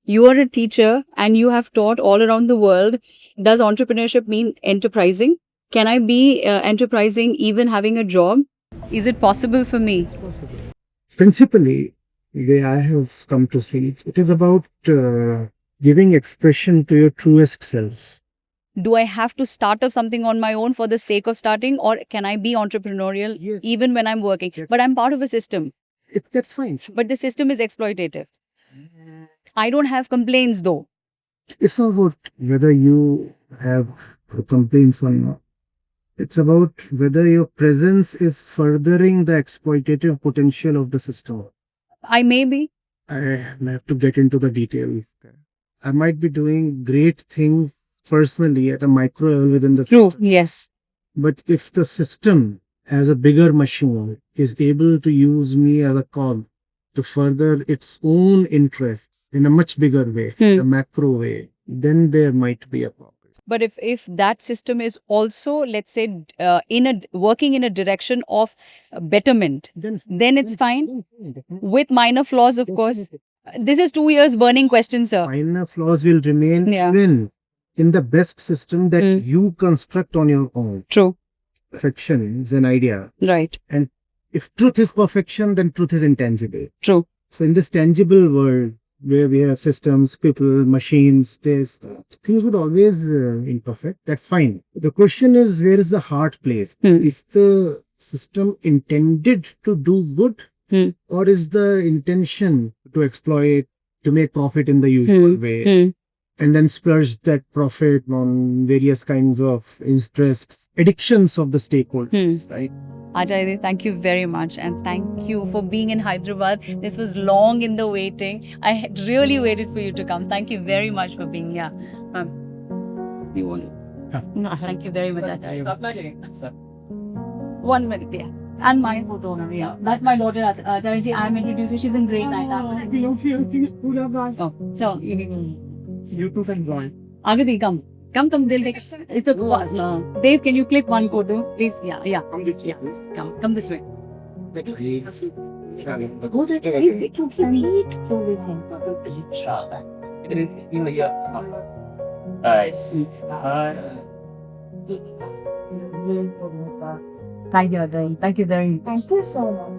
You are a teacher and you have taught all around the world. Does entrepreneurship mean enterprising? Can I be enterprising even having a job? Is it possible for me? Possible. Principally, the way I have come to see it, it is about giving expression to your truest self. Do I have to start up something on my own for the sake of starting, or can I be entrepreneurial Yes. even when I'm working? Yes. But I'm part of a system. That's fine. But the system is exploitative. I don't have complaints though. It's not about whether you have complaints or not. It's about whether your presence is furthering the exploitative potential of the system. I may be. I have to get into the details. I might be doing great things personally at a micro level within the True. system. Yes. But if the system, as a bigger machine, is able to use me as a cog to further its own interests in a much bigger way, a macro way, then there might be a problem. But if that system is also, let's say, working in a direction of betterment, then it's fine. With minor flaws, of course. This is 2 years burning question, sir. Minor flaws will remain Yeah. even in the best system that you construct on your own. True. Perfection is an idea. Right. And if truth is perfection, then truth is intangible. True. So in this tangible world where we have systems, people, machines, things would always imperfect. That's fine. The question is, where is the heart placed? Is the system intended to do good, or is the intention to exploit, to make profit in the usual way, and then splurge that profit on various kinds of interests, addictions of the stakeholders, right? Acharya, thank you very much, and thank you for being in Hyderabad. This was long in the waiting. I had really waited for you to come. Thank you very much for being here. You want? Thank you very much, Acharya. 1 minute, yes. And my photo, yeah. That's my daughter, Acharya. I'm introducing. She's in grade 9. Oh, so You too can join. Agadi, come. Come, they'll take it's a Dave, can you click one photo, please? Yeah. Come this way. Come this way. Go to sleep. It looks neat to listen. It is in here. Nice. Thank you very much. Thank you so much.